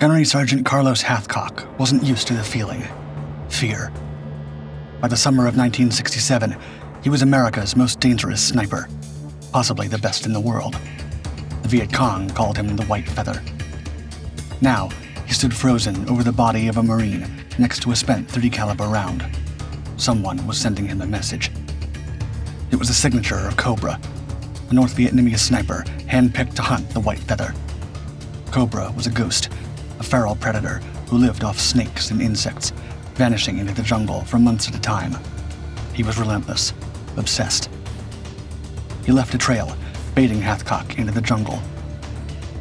Gunnery Sergeant Carlos Hathcock wasn't used to the feeling, fear. By the summer of 1967, he was America's most dangerous sniper, possibly the best in the world. The Viet Cong called him the White Feather. Now, he stood frozen over the body of a Marine next to a spent .30 caliber round. Someone was sending him a message. It was the signature of Cobra, a North Vietnamese sniper handpicked to hunt the White Feather. Cobra was a ghost, a feral predator who lived off snakes and insects, vanishing into the jungle for months at a time. He was relentless, obsessed. He left a trail, baiting Hathcock into the jungle.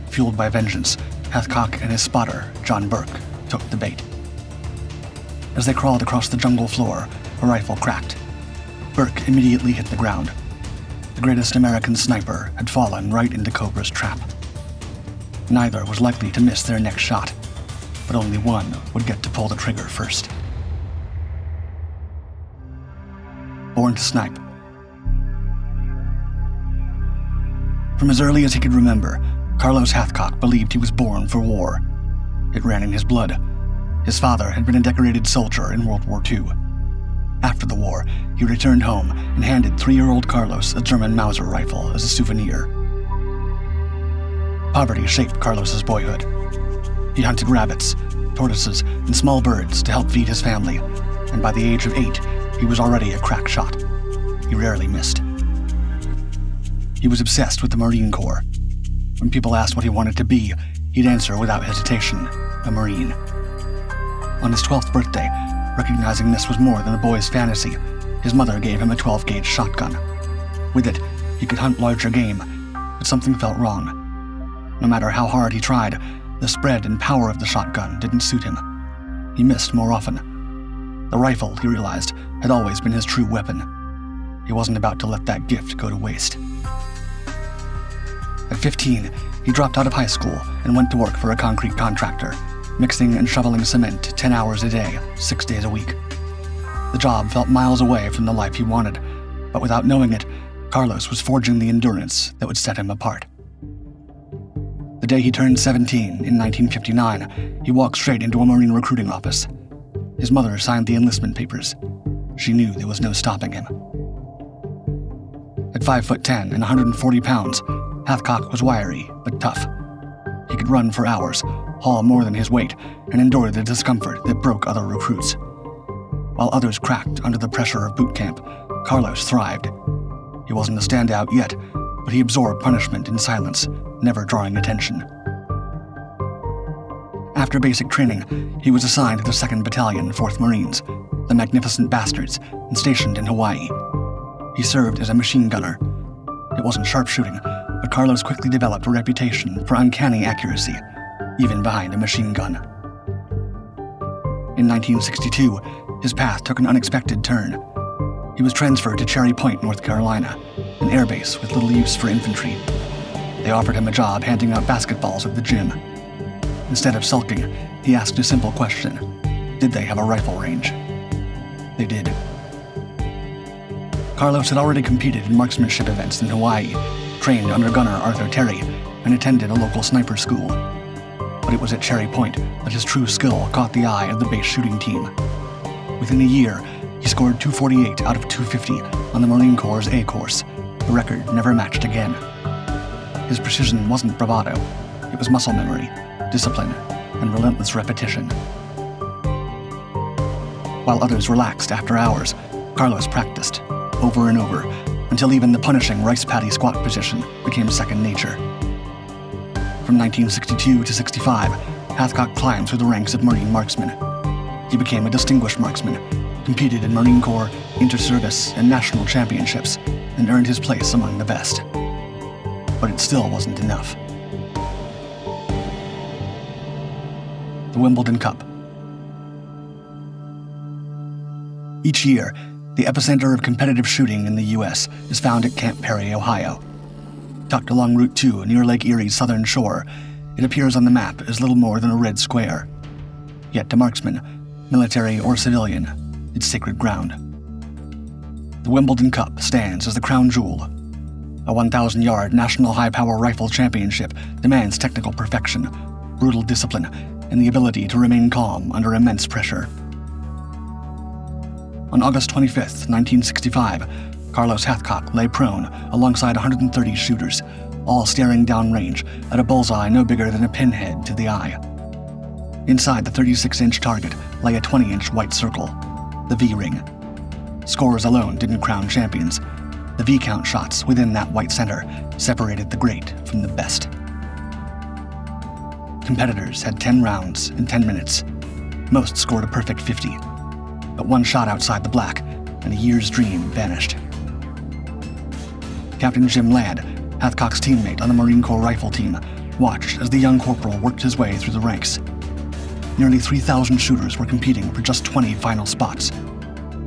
Fueled by vengeance, Hathcock and his spotter, John Burke, took the bait. As they crawled across the jungle floor, a rifle cracked. Burke immediately hit the ground. The greatest American sniper had fallen right into Cobra's trap. Neither was likely to miss their next shot, but only one would get to pull the trigger first. Born to snipe. From as early as he could remember, Carlos Hathcock believed he was born for war. It ran in his blood. His father had been a decorated soldier in World War II. After the war, he returned home and handed 3-year-old Carlos a German Mauser rifle as a souvenir. Poverty shaped Carlos's boyhood. He hunted rabbits, tortoises, and small birds to help feed his family, and by the age of 8, he was already a crack shot. He rarely missed. He was obsessed with the Marine Corps. When people asked what he wanted to be, he'd answer without hesitation, a Marine. On his 12th birthday, recognizing this was more than a boy's fantasy, his mother gave him a 12-gauge shotgun. With it, he could hunt larger game, but something felt wrong. No matter how hard he tried, the spread and power of the shotgun didn't suit him. He missed more often. The rifle, he realized, had always been his true weapon. He wasn't about to let that gift go to waste. At 15, he dropped out of high school and went to work for a concrete contractor, mixing and shoveling cement 10 hours a day, 6 days a week. The job felt miles away from the life he wanted, but without knowing it, Carlos was forging the endurance that would set him apart. The day he turned 17, in 1959, he walked straight into a Marine recruiting office. His mother signed the enlistment papers. She knew there was no stopping him. At 5'10" and 140 pounds, Hathcock was wiry, but tough. He could run for hours, haul more than his weight, and endure the discomfort that broke other recruits. While others cracked under the pressure of boot camp, Carlos thrived. He wasn't a standout yet, but he absorbed punishment in silence, never drawing attention. After basic training, he was assigned to the 2nd Battalion, 4th Marines, the Magnificent Bastards, and stationed in Hawaii. He served as a machine gunner. It wasn't sharpshooting, but Carlos quickly developed a reputation for uncanny accuracy, even behind a machine gun. In 1962, his path took an unexpected turn. He was transferred to Cherry Point, North Carolina, an airbase with little use for infantry. They offered him a job handing out basketballs at the gym. Instead of sulking, he asked a simple question: did they have a rifle range? They did. Carlos had already competed in marksmanship events in Hawaii, trained under Gunner Arthur Terry, and attended a local sniper school. But it was at Cherry Point that his true skill caught the eye of the base shooting team. Within a year, he scored 248 out of 250 on the Marine Corps' A course, a record never matched again. His precision wasn't bravado, it was muscle memory, discipline, and relentless repetition. While others relaxed after hours, Carlos practiced, over and over, until even the punishing rice paddy squat position became second nature. From 1962 to 65, Hathcock climbed through the ranks of Marine marksmen. He became a distinguished marksman, competed in Marine Corps, inter-service, and national championships, and earned his place among the best. But it still wasn't enough. The Wimbledon Cup. Each year, the epicenter of competitive shooting in the U.S. is found at Camp Perry, Ohio. Tucked along Route 2 near Lake Erie's southern shore, it appears on the map as little more than a red square. Yet to marksmen, military or civilian, it's sacred ground. The Wimbledon Cup stands as the crown jewel. A 1,000-yard National High-Power Rifle Championship demands technical perfection, brutal discipline, and the ability to remain calm under immense pressure. On August 25, 1965, Carlos Hathcock lay prone alongside 130 shooters, all staring downrange at a bullseye no bigger than a pinhead to the eye. Inside the 36-inch target lay a 20-inch white circle, the V-ring. Scores alone didn't crown champions. The V-count shots within that white center separated the great from the best. Competitors had 10 rounds in 10 minutes. Most scored a perfect 50. But one shot outside the black, and a year's dream vanished. Captain Jim Ladd, Hathcock's teammate on the Marine Corps rifle team, watched as the young corporal worked his way through the ranks. Nearly 3,000 shooters were competing for just 20 final spots.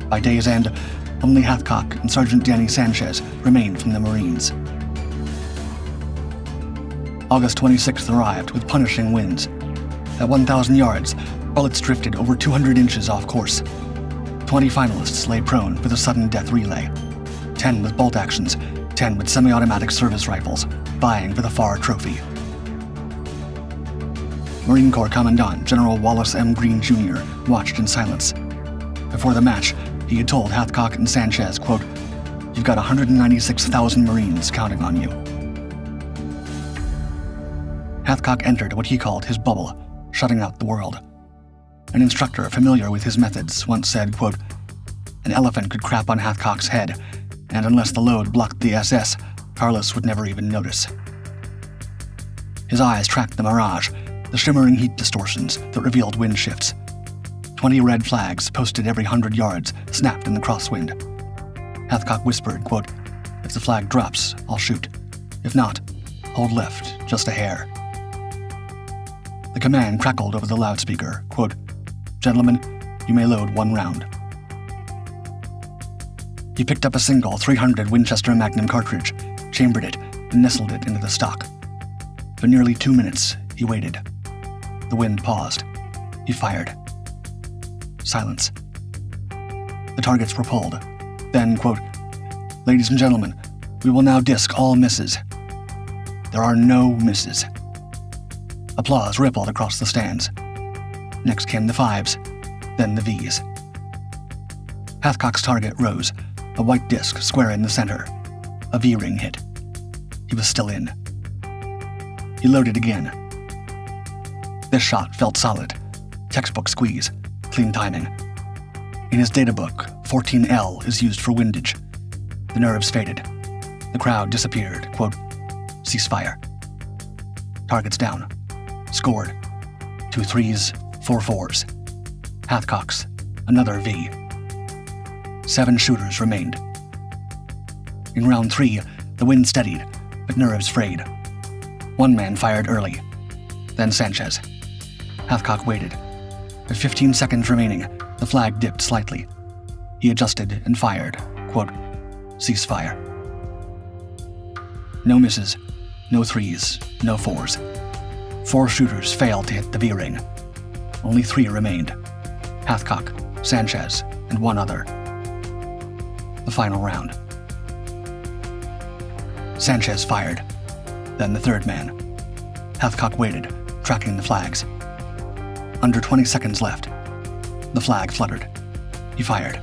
By day's end, only Hathcock and Sergeant Danny Sanchez remained from the Marines. August 26th arrived with punishing winds. At 1,000 yards, bullets drifted over 200 inches off course. 20 finalists lay prone with a sudden death relay. 10 with bolt actions, 10 with semi-automatic service rifles, vying for the FAR trophy. Marine Corps Commandant General Wallace M. Green Jr. watched in silence. Before the match, he had told Hathcock and Sanchez, quote, "You've got 196,000 Marines counting on you." Hathcock entered what he called his bubble, shutting out the world. An instructor familiar with his methods once said, quote, "An elephant could crap on Hathcock's head, and unless the load blocked the SS, Carlos would never even notice." His eyes tracked the mirage, the shimmering heat distortions that revealed wind shifts. 20 red flags posted every 100 yards snapped in the crosswind. Hathcock whispered, quote, "If the flag drops, I'll shoot. If not, hold left, just a hair." The command crackled over the loudspeaker, quote, "Gentlemen, you may load one round." He picked up a single 300 Winchester Magnum cartridge, chambered it, and nestled it into the stock. For nearly 2 minutes, he waited. The wind paused. He fired. Silence. The targets were pulled. Then, quote, "Ladies and gentlemen, we will now disc all misses." There are no misses. Applause rippled across the stands. Next came the 5s, then the Vs. Hathcock's target rose, a white disc square in the center. A V-ring hit. He was still in. He loaded again. This shot felt solid. Textbook squeeze. Clean timing. In his data book, 14L is used for windage. The nerves faded. The crowd disappeared. Quote, "Ceasefire." Targets down. Scored. 2 3s, 4 4s. Hathcock's, another V. 7 shooters remained. In round 3, the wind steadied, but nerves frayed. One man fired early, then Sanchez. Hathcock waited. With 15 seconds remaining, the flag dipped slightly. He adjusted and fired, quote, "Ceasefire." No misses, no 3s, no 4s. 4 shooters failed to hit the V-ring. Only 3 remained. Hathcock, Sanchez, and one other. The final round. Sanchez fired, then the third man. Hathcock waited, tracking the flags. Under 20 seconds left. The flag fluttered. He fired.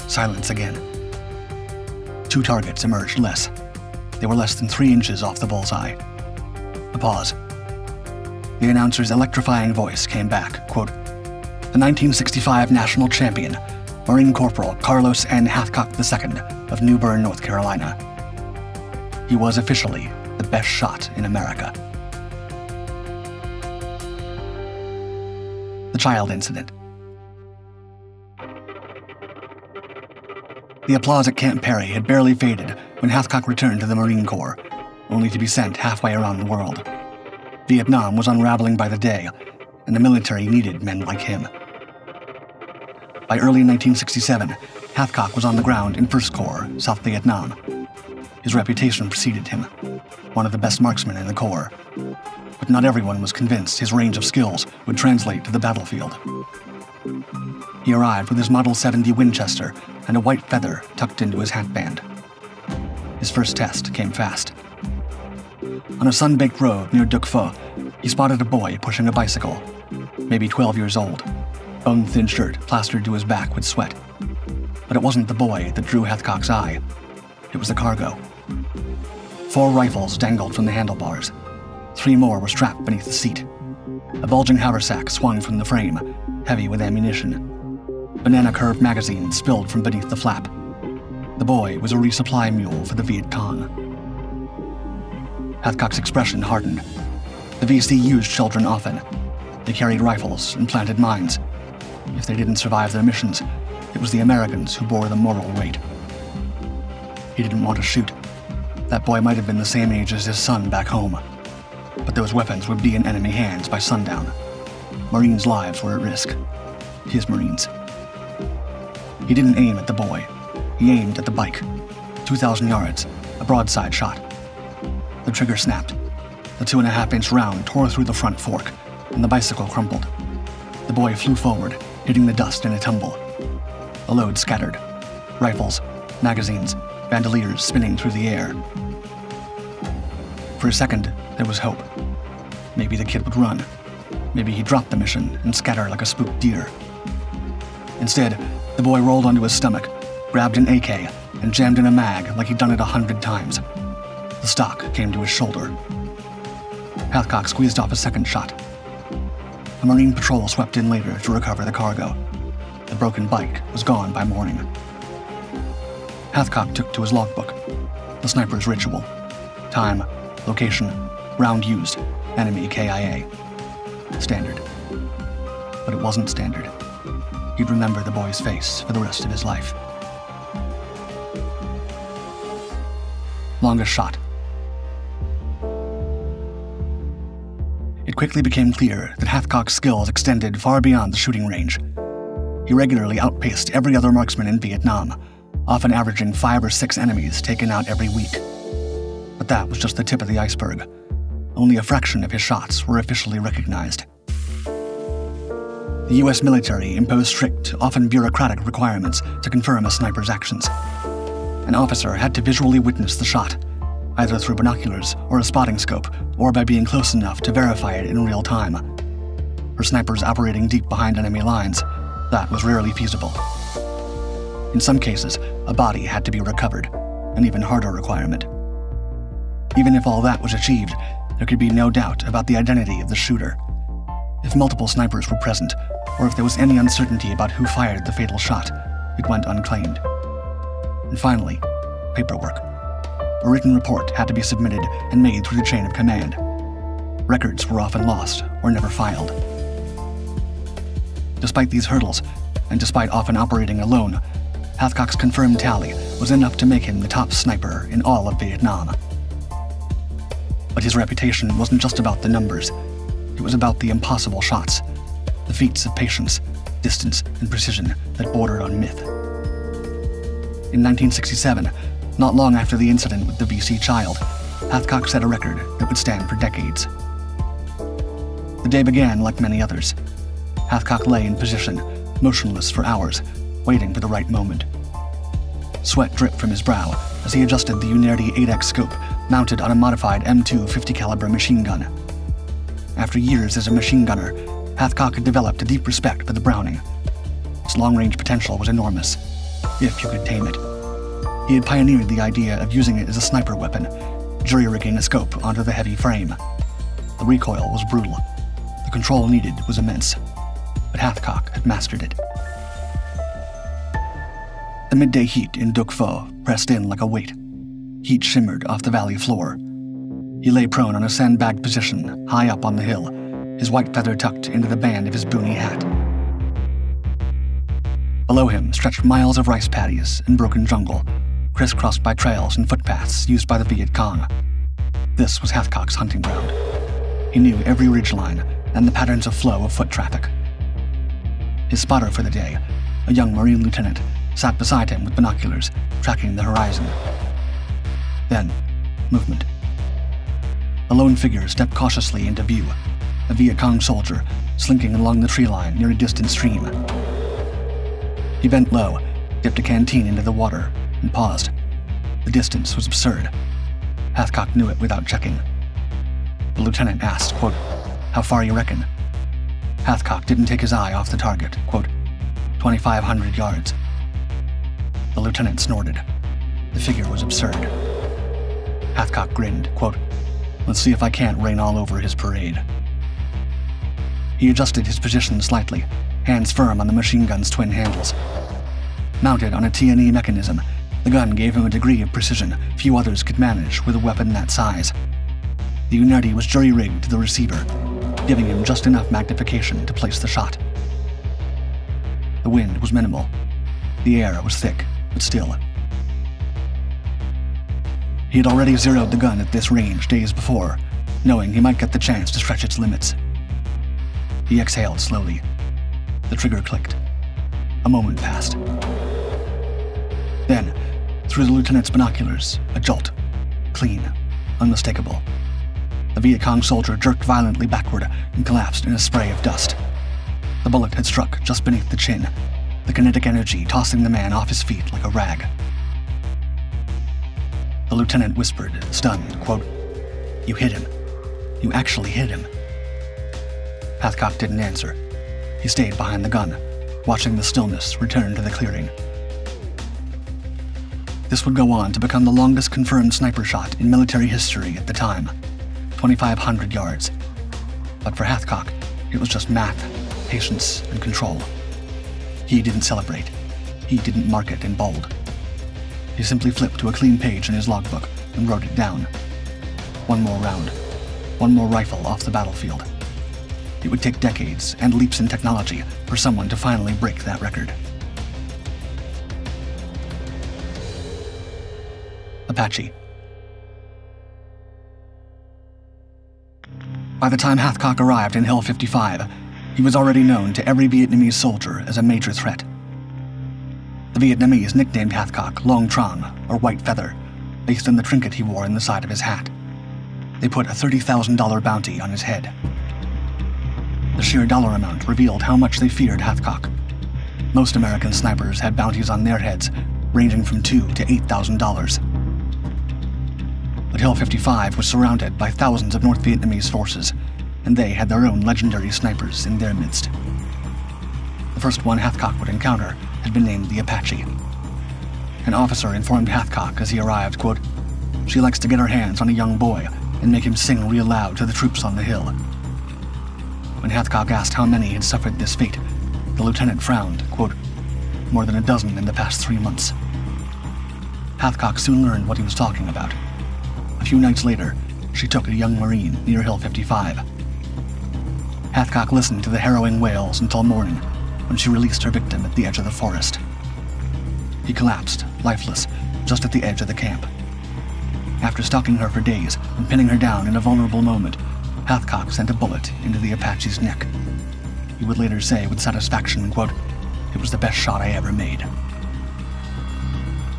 Silence again. 2 targets emerged less. They were less than 3 inches off the bullseye. A pause. The announcer's electrifying voice came back, quote, "The 1965 national champion, Marine Corporal Carlos N. Hathcock II of New Bern, North Carolina. He was officially the best shot in America." The child incident. The applause at Camp Perry had barely faded when Hathcock returned to the Marine Corps, only to be sent halfway around the world. Vietnam was unraveling by the day, and the military needed men like him. By early 1967, Hathcock was on the ground in 1st Corps, South Vietnam. His reputation preceded him, one of the best marksmen in the Corps. But not everyone was convinced his range of skills would translate to the battlefield. He arrived with his Model 70 Winchester and a white feather tucked into his hatband. His first test came fast. On a sun-baked road near Duc Pho, He spotted a boy pushing a bicycle, maybe 12 years old, bone-thin shirt plastered to his back with sweat. But it wasn't the boy that drew Hathcock's eye. It was the cargo. 4 rifles dangled from the handlebars. 3 more were strapped beneath the seat. A bulging haversack swung from the frame, heavy with ammunition. Banana-curved magazines spilled from beneath the flap. The boy was a resupply mule for the Viet Cong. Hathcock's expression hardened. The VC used children often. They carried rifles and planted mines. If they didn't survive their missions, it was the Americans who bore the moral weight. He didn't want to shoot. That boy might have been the same age as his son back home. But those weapons would be in enemy hands by sundown. Marines' lives were at risk. His Marines. He didn't aim at the boy. He aimed at the bike. 2,000 yards, a broadside shot. The trigger snapped. The 2.5-inch round tore through the front fork, and the bicycle crumpled. The boy flew forward, hitting the dust in a tumble. The load scattered. Rifles, magazines, bandoliers spinning through the air. For a second, there was hope. Maybe the kid would run. Maybe he'd drop the mission and scatter like a spooked deer. Instead, the boy rolled onto his stomach, grabbed an AK, and jammed in a mag like he'd done it 100 times. The stock came to his shoulder. Hathcock squeezed off a second shot. A Marine patrol swept in later to recover the cargo. The broken bike was gone by morning. Hathcock took to his logbook. The sniper's ritual. Time, location, round used, enemy KIA. Standard. But it wasn't standard. He'd remember the boy's face for the rest of his life. Longest shot. It quickly became clear that Hathcock's skills extended far beyond the shooting range. He regularly outpaced every other marksman in Vietnam, often averaging 5 or 6 enemies taken out every week. But that was just the tip of the iceberg. Only a fraction of his shots were officially recognized. The U.S. military imposed strict, often bureaucratic requirements to confirm a sniper's actions. An officer had to visually witness the shot, either through binoculars or a spotting scope, or by being close enough to verify it in real time. For snipers operating deep behind enemy lines, that was rarely feasible. In some cases, a body had to be recovered, an even harder requirement. Even if all that was achieved, there could be no doubt about the identity of the shooter. If multiple snipers were present, or if there was any uncertainty about who fired the fatal shot, it went unclaimed. And finally, paperwork. A written report had to be submitted and made through the chain of command. Records were often lost or never filed. Despite these hurdles, and despite often operating alone, Hathcock's confirmed tally was enough to make him the top sniper in all of Vietnam. But his reputation wasn't just about the numbers. It was about the impossible shots, the feats of patience, distance, and precision that bordered on myth. In 1967, not long after the incident with the VC child, Hathcock set a record that would stand for decades. The day began like many others. Hathcock lay in position, motionless for hours, waiting for the right moment. Sweat dripped from his brow as he adjusted the Unity 8X scope mounted on a modified M2 50 caliber machine gun. After years as a machine gunner, Hathcock had developed a deep respect for the Browning. Its long-range potential was enormous, if you could tame it. He had pioneered the idea of using it as a sniper weapon, jury-rigging a scope onto the heavy frame. The recoil was brutal. The control needed was immense. But Hathcock had mastered it. The midday heat in Duc Pho pressed in like a weight. Heat shimmered off the valley floor. He lay prone on a sandbagged position, high up on the hill, his white feather tucked into the band of his boonie hat. Below him stretched miles of rice paddies and broken jungle, crisscrossed by trails and footpaths used by the Viet Cong. This was Hathcock's hunting ground. He knew every ridgeline and the patterns of flow of foot traffic. His spotter for the day, a young Marine lieutenant, sat beside him with binoculars, tracking the horizon. Then, movement. A lone figure stepped cautiously into view, a Viet Cong soldier slinking along the tree line near a distant stream. He bent low, dipped a canteen into the water, and paused. The distance was absurd. Hathcock knew it without checking. The lieutenant asked, quote, How far you reckon? Hathcock didn't take his eye off the target. Quote, 2,500 yards. The lieutenant snorted. The figure was absurd. Hathcock grinned. Quote, let's see if I can't rain all over his parade. He adjusted his position slightly, hands firm on the machine gun's twin handles. Mounted on a T&E mechanism, the gun gave him a degree of precision few others could manage with a weapon that size. The Unity was jury-rigged to the receiver, giving him just enough magnification to place the shot. The wind was minimal. The air was thick, but still. He had already zeroed the gun at this range days before, knowing he might get the chance to stretch its limits. He exhaled slowly. The trigger clicked. A moment passed. Then, through the lieutenant's binoculars, a jolt. Clean. Unmistakable. The Viet Cong soldier jerked violently backward and collapsed in a spray of dust. The bullet had struck just beneath the chin, the kinetic energy tossing the man off his feet like a rag. The lieutenant whispered, stunned, quote, you hit him. You actually hit him. Hathcock didn't answer. He stayed behind the gun, watching the stillness return to the clearing. This would go on to become the longest confirmed sniper shot in military history at the time, 2,500 yards. But for Hathcock, it was just math, patience, and control. He didn't celebrate. He didn't mark it in bold. He simply flipped to a clean page in his logbook and wrote it down. One more round. One more rifle off the battlefield. It would take decades and leaps in technology for someone to finally break that record. Apache. By the time Hathcock arrived in Hill 55, he was already known to every Vietnamese soldier as a major threat. The Vietnamese nicknamed Hathcock Long Trong, or White Feather, based on the trinket he wore in the side of his hat. They put a $30,000 bounty on his head. The sheer dollar amount revealed how much they feared Hathcock. Most American snipers had bounties on their heads, ranging from $2,000 to $8,000. But Hill 55 was surrounded by thousands of North Vietnamese forces, and they had their own legendary snipers in their midst. The first one Hathcock would encounter had been named the Apache. An officer informed Hathcock as he arrived, quote, she likes to get her hands on a young boy and make him sing real loud to the troops on the hill. When Hathcock asked how many had suffered this fate, the lieutenant frowned, quote, more than a dozen in the past 3 months. Hathcock soon learned what he was talking about. A few nights later, she took a young Marine near Hill 55. Hathcock listened to the harrowing wails until morning, when she released her victim at the edge of the forest. He collapsed, lifeless, just at the edge of the camp. After stalking her for days and pinning her down in a vulnerable moment, Hathcock sent a bullet into the Apache's neck. He would later say with satisfaction, quote, it was the best shot I ever made.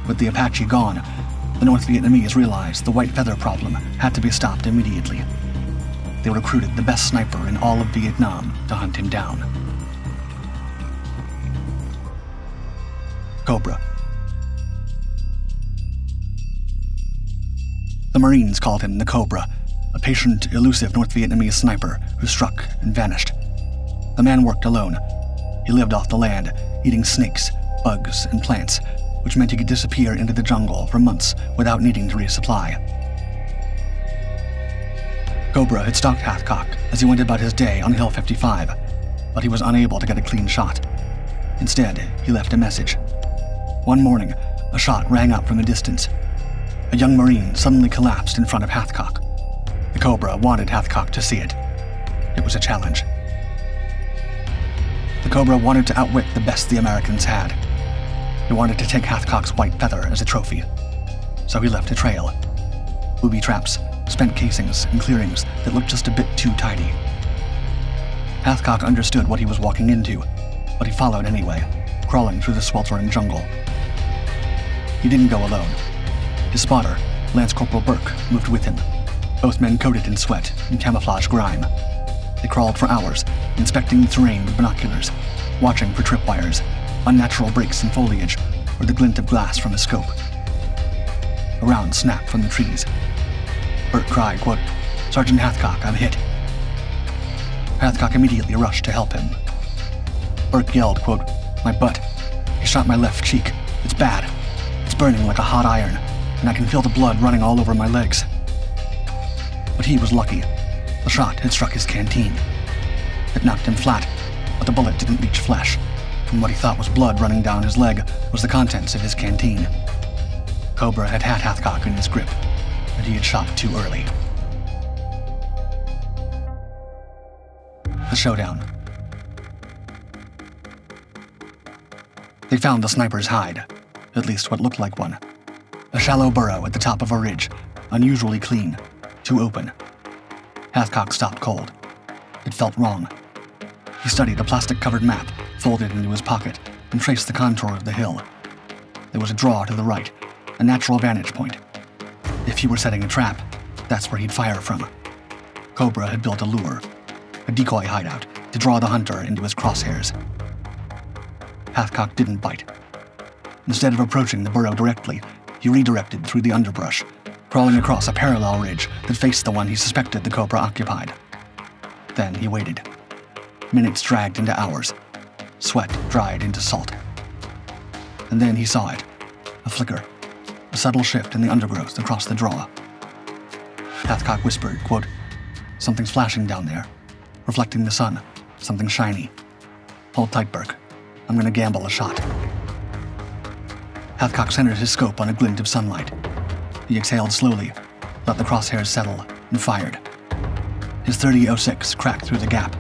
With the Apache gone, the North Vietnamese realized the White Feather problem had to be stopped immediately. They recruited the best sniper in all of Vietnam to hunt him down. Cobra. The Marines called him the Cobra, a patient, elusive North Vietnamese sniper who struck and vanished. The man worked alone. He lived off the land, eating snakes, bugs, and plants, which meant he could disappear into the jungle for months without needing to resupply. Cobra had stalked Hathcock as he went about his day on Hill 55, but he was unable to get a clean shot. Instead, he left a message. One morning, a shot rang out from a distance. A young Marine suddenly collapsed in front of Hathcock. The Cobra wanted Hathcock to see it. It was a challenge. The Cobra wanted to outwit the best the Americans had. He wanted to take Hathcock's White Feather as a trophy. So he left a trail. Booby traps, spent casings, and clearings that looked just a bit too tidy. Hathcock understood what he was walking into, but he followed anyway, crawling through the sweltering jungle. He didn't go alone. His spotter, Lance Corporal Burke, moved with him. Both men coated in sweat and camouflage grime. They crawled for hours, inspecting the terrain with binoculars, watching for tripwires, unnatural breaks in foliage, or the glint of glass from a scope. A round snapped from the trees. Burke cried, quote, Sergeant Hathcock, I'm hit. Hathcock immediately rushed to help him. Burke yelled, quote, "My butt. He shot my left cheek. It's bad. It's burning like a hot iron, and I can feel the blood running all over my legs." But he was lucky. The shot had struck his canteen. It knocked him flat, but the bullet didn't reach flesh, and what he thought was blood running down his leg was the contents of his canteen. Cobra had Hathcock in his grip, but he had shot too early. The showdown. They found the sniper's hide, at least what looked like one. A shallow burrow at the top of a ridge, unusually clean, too open. Hathcock stopped cold. It felt wrong. He studied a plastic-covered map folded into his pocket and traced the contour of the hill. There was a draw to the right, a natural vantage point. If he were setting a trap, that's where he'd fire from. Cobra had built a lure, a decoy hideout, to draw the hunter into his crosshairs. Hathcock didn't bite. Instead of approaching the burrow directly, he redirected through the underbrush, crawling across a parallel ridge that faced the one he suspected the Cobra occupied. Then he waited. Minutes dragged into hours. Sweat dried into salt. And then he saw it. A flicker. A subtle shift in the undergrowth across the draw. Hathcock whispered, quote, "Something's flashing down there. Reflecting the sun. Something shiny. Hold tight, Burke. I'm gonna gamble a shot." Hathcock centered his scope on a glint of sunlight. He exhaled slowly, let the crosshairs settle, and fired. His .30-06 cracked through the gap,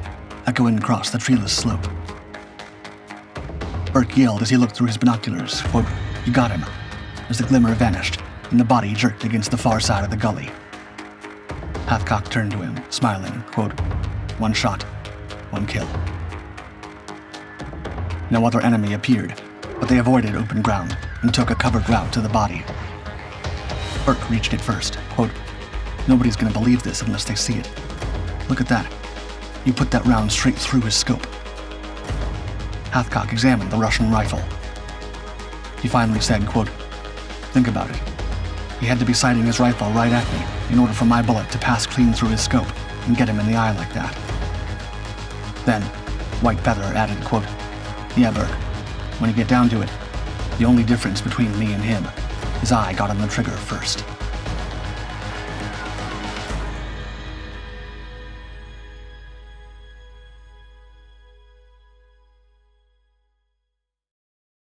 echoing across the treeless slope. Burke yelled as he looked through his binoculars, quote, "You got him," as the glimmer vanished and the body jerked against the far side of the gully. Hathcock turned to him, smiling, quote, "One shot, one kill." No other enemy appeared, but they avoided open ground and took a covered route to the body. Burke reached it first, quote, "Nobody's gonna believe this unless they see it. Look at that. You put that round straight through his scope." Hathcock examined the Russian rifle. He finally said, quote, "Think about it. He had to be sighting his rifle right at me in order for my bullet to pass clean through his scope and get him in the eye like that." Then, White Feather added, quote, "Yeah, Burke, when you get down to it, the only difference between me and him is I got on the trigger first."